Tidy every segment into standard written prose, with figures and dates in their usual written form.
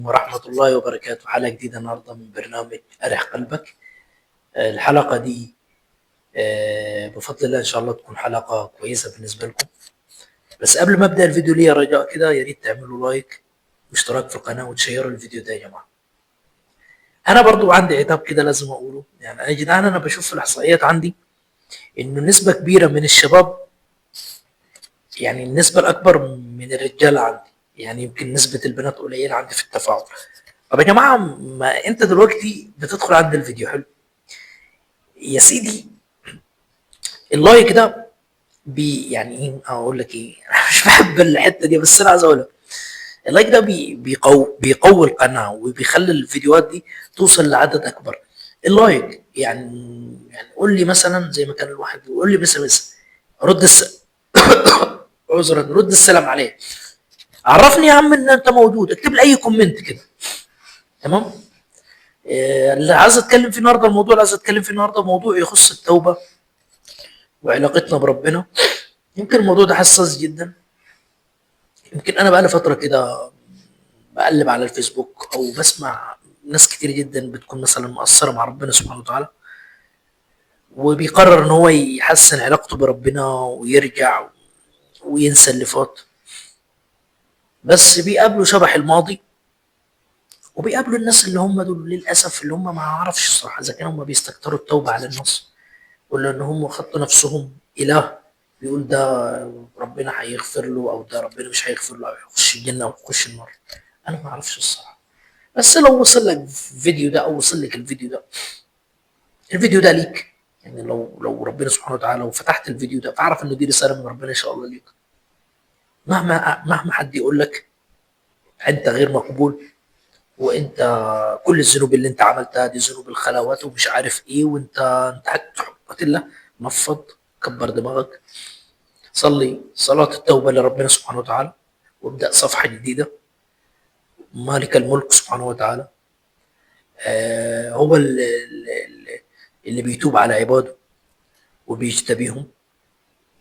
ورحمة الله وبركاته. حلقة جديدة النهاردة من برنامج أرح قلبك. الحلقة دي بفضل الله إن شاء الله تكون حلقة كويسة بالنسبة لكم. بس قبل ما أبدأ الفيديو ليا رجاء كده، يا ريت تعملوا لايك واشتراك في القناة وتشيروا الفيديو ده يا جماعة. أنا برضو عندي عتاب كده لازم أقوله، يعني يا جدعان أنا بشوف في الإحصائيات عندي إنه نسبة كبيرة من الشباب، يعني النسبة الأكبر من الرجالة عندي، يعني يمكن نسبة البنات قليلة عندي في التفاعل. طب يا جماعة، ما أنت دلوقتي بتدخل عند الفيديو حلو يا سيدي، اللايك ده يعني ايه اقول لك ايه انا مش بحب الحته دي بس انا عايز اقولها. اللايك ده بيقوي القناه وبيخلي الفيديوهات دي توصل لعدد اكبر. اللايك يعني قول لي مثلا زي ما كان الواحد بيقول لي بس رد عذرا، رد السلام عليه، عرفني يا عم ان انت موجود، اكتب لي اي كومنت كده. تمام. اللي عايز اتكلم فيه النهارده، الموضوع اللي عايز اتكلم فيه النهارده موضوع يخص التوبه وعلاقتنا بربنا. يمكن الموضوع ده حساس جدا. يمكن انا بقالي فتره كده بقلب على الفيسبوك او بسمع ناس كتير جدا بتكون مثلا مقصره مع ربنا سبحانه وتعالى، وبيقرر ان هو يحسن علاقته بربنا ويرجع وينسى اللي فات، بس بيقابلوا شبح الماضي وبيقابلوا الناس اللي هم دول للاسف، اللي هم ما اعرفش الصراحه اذا كانوا هم بيستكتروا التوبه على الناس ولا ان هم خدوا نفسهم اله بيقول ده ربنا هيغفر له او ده ربنا مش هيغفر له او يخش الجنه او يخش النار. انا ما اعرفش الصراحه. بس لو وصل لك فيديو ده او وصل لك الفيديو ده، الفيديو ده ليك. يعني لو ربنا سبحانه وتعالى لو فتحت الفيديو ده فاعرف انه دي رساله من ربنا ان شاء الله ليك. مهما حد يقول لك انت غير مقبول، وانت كل الذنوب اللي انت عملتها دي ذنوب الخلاوات ومش عارف ايه، وانت حقت الله، نفض، كبر دماغك، صلي صلاه التوبه لربنا سبحانه وتعالى وابدا صفحه جديده. مالك الملك سبحانه وتعالى هو اللي بيتوب على عباده وبيجتبيهم،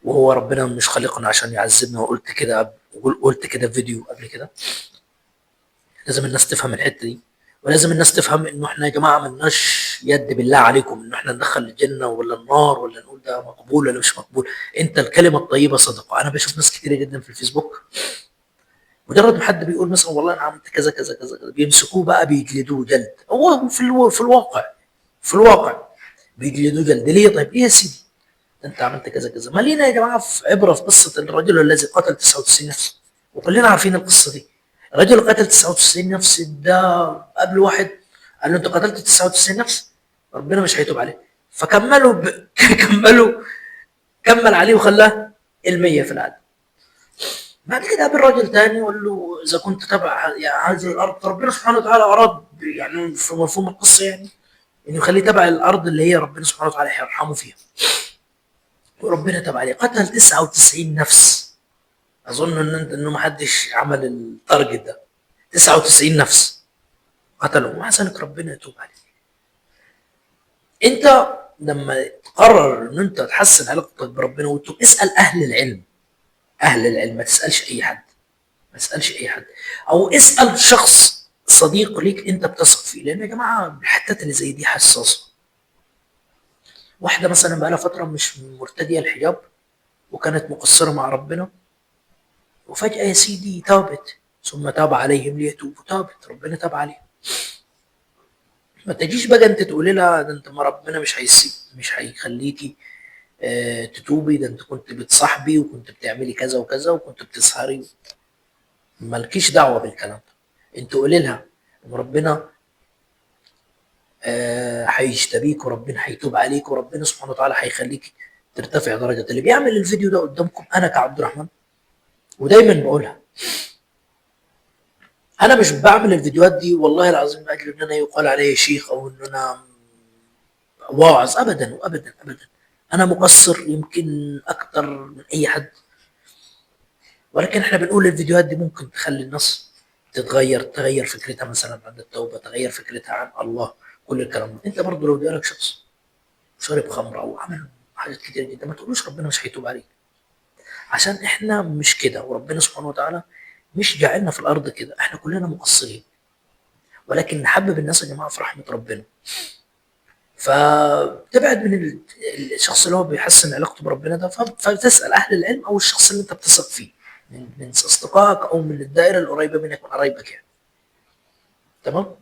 وهو ربنا مش خالقنا عشان يعذبنا. وقلت كده قلت كده في فيديو قبل كده. لازم الناس تفهم الحته دي، ولازم الناس تفهم انه احنا يا جماعه ملناش يد بالله عليكم انه احنا ندخل الجنه ولا النار ولا نقول ده مقبول ولا مش مقبول. انت الكلمه الطيبه صدقه. انا بشوف ناس كتير جدا في الفيسبوك مجرد ما حد بيقول مثلا والله انا عملت كذا كذا كذا كذا بيمسكوه بقى بيجلدوه جلد. هو في الواقع، في الواقع بيجلدوه جلد. ليه؟ طيب ليه يا سيدي؟ انت عملت كذا كذا. ما لينا يا جماعه في عبره في قصه الرجل الذي قتل 99 نفس، وكلنا عارفين القصه دي. الرجل اللي قتل 99 نفس ده قبل واحد قال له انت قتلت 99 نفس، ربنا مش هيتوب عليه، فكملوا كمل عليه وخلاه المية في العدل. بعد كده قابل راجل تاني وقال له اذا كنت تبع يعني هذه الارض، ربنا سبحانه وتعالى اراد يعني في مفهوم القصه يعني انه يخليه تبع الارض اللي هي ربنا سبحانه وتعالى هيرحمه فيها، وربنا تاب عليه قتل 99 نفس. اظن انه ما حدش عمل التارجت ده. 99 نفس قتلوا، ومع ذلك ربنا يتوب عليه. انت لما تقرر ان انت تحسن علاقتك بربنا وتتوب، اسال اهل العلم. اهل العلم، ما تسالش اي حد، ما تسالش اي حد، او اسال شخص صديق ليك انت بتثق فيه. لان يا جماعه الحتات اللي زي دي حساسه. واحده مثلا بقى لها فتره مش مرتديه الحجاب وكانت مقصره مع ربنا، وفجأة يا سيدي تابت، ثم تاب عليهم ليتوبوا، تابت، ربنا تاب عليهم. ما تجيش بقى انت تقولي لها ده انت ما ربنا مش هيسيب، مش هيخليكي تتوبي، ده انت كنت بتصاحبي وكنت بتعملي كذا وكذا وكنت بتسهري. مالكيش دعوة بالكلام ده. انت قولي لها ان ربنا هيجتبيك وربنا هيتوب عليك وربنا سبحانه وتعالى هيخليك ترتفع درجة. اللي بيعمل الفيديو ده قدامكم انا كعبد الرحمن، ودايما بقولها، انا مش بعمل الفيديوهات دي والله العظيم من اجل ان انا يقال علي شيخ او ان انا واعظ، ابدا وابدا ابدا. انا مقصر يمكن اكتر من اي حد، ولكن احنا بنقول الفيديوهات دي ممكن تخلي الناس تتغير، تغير فكرتها مثلا عن التوبه، تغير فكرتها عن الله. كل الكلام ده انت برضه لو جالك شخص شرب خمره او عمل حاجات كتير جدا ما تقولوش ربنا مش هيتوب عليك، عشان احنا مش كده، وربنا سبحانه وتعالى مش جعلنا في الارض كده، احنا كلنا مقصرين. ولكن نحبب الناس يا جماعه في رحمه ربنا. فتبعد من الشخص اللي هو بيحسن علاقته بربنا ده، فتسال اهل العلم او الشخص اللي انت بتثق فيه من اصدقائك او من الدائره القريبه منك من قرايبك يعني. تمام.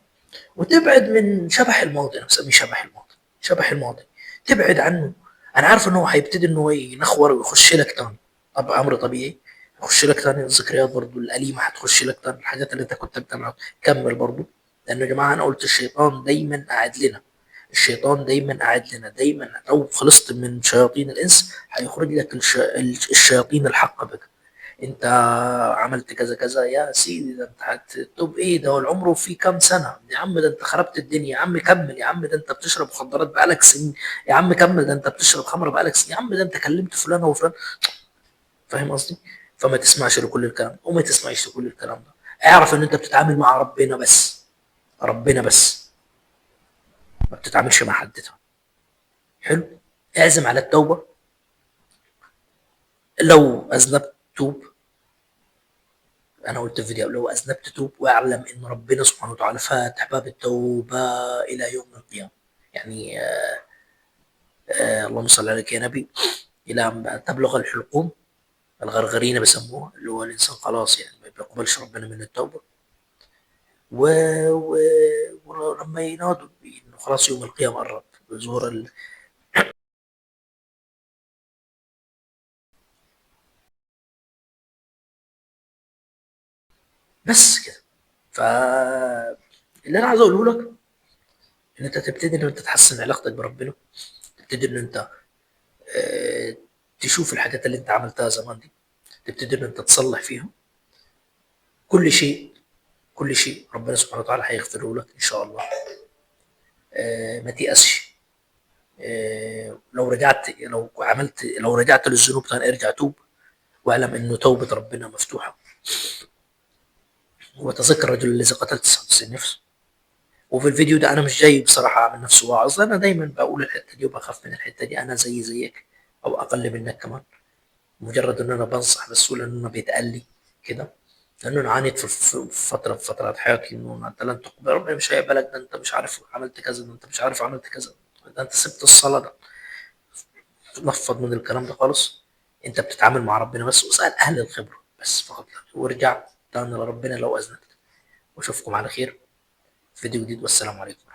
وتبعد من شبح الماضي، انا بسميه شبح الماضي. شبح الماضي تبعد عنه. انا عارف ان هو هيبتدي ان هو ينخور ويخش لك تاني، طب امر طبيعي. يخش لك تاني الذكريات برضو الاليمه، هتخش لك تاني الحاجات اللي انت كنت بتعملها. كمل برضو. لان يا جماعه انا قلت الشيطان دايما قاعد لنا. الشيطان دايما قاعد لنا دايما. لو خلصت من شياطين الانس هيخرج لك الشياطين الحق بك. انت عملت كذا كذا يا سيدي، ده انت هتتوب ايه؟ ده هو العمر فيه كام سنه يا عم؟ ده انت خربت الدنيا يا عم. كمل يا عم، ده انت بتشرب مخدرات بقالك سنين يا عم. كمل، ده انت بتشرب خمر بقالك سنين يا عم. ده انت كلمت فلان وفلان. فاهم قصدي؟ فما تسمعش لكل الكلام ده وما تسمعش لكل الكلام ده. اعرف ان انت بتتعامل مع ربنا بس. ربنا بس، ما بتتعاملش مع حد تاني. حلو. اعزم على التوبه. لو اذنبت توب. انا قلت في فيديو لو اذنبت توب، واعلم ان ربنا سبحانه وتعالى فاتح باب التوبه الى يوم القيامه. يعني اللهم صل عليك يا نبي. الى ان تبلغ الحلقوم. الغرغرين بسموها، اللي هو الانسان خلاص يعني ما بيقبلش ربنا من التوبه. و... و... ولما ينادوا انه خلاص يوم القيامه قرب بظهور بس كده. ف اللي انا عايز اقوله لك ان انت تبتدي ان انت تحسن علاقتك بربنا. تبتدي ان انت آه، تشوف الحاجات اللي انت عملتها زمان دي، تبتدي ان انت تصلح فيها. كل شيء، كل شيء ربنا سبحانه وتعالى هيغفره لك ان شاء الله. ما تيأسش. لو رجعت للذنوب تاني ارجع توب. واعلم انه توبة ربنا مفتوحة. وتذكر الرجل الذي قتل 99 نفس. وفي الفيديو ده انا مش جاي بصراحة اعمل نفسي واعظ، انا دايما بقول الحتة دي وبخاف من الحتة دي. انا زي زيك او اقل منك كمان. مجرد ان انا بنصح بس، ولا ان انا بيتقال لي كده. لانه انا عانيت في فتره في فترات حياتي انه انت لن تقبل، ربنا مش هيقبلك، ده انت مش عارف عملت كذا، ده انت مش عارف عملت كذا، ده انت سبت الصلاه ده. تنفض من الكلام ده خالص. انت بتتعامل مع ربنا بس، واسال اهل الخبره بس فقط لا غير. وارجع تاني لربنا لو اذنبت. واشوفكم على خير في فيديو جديد، والسلام عليكم.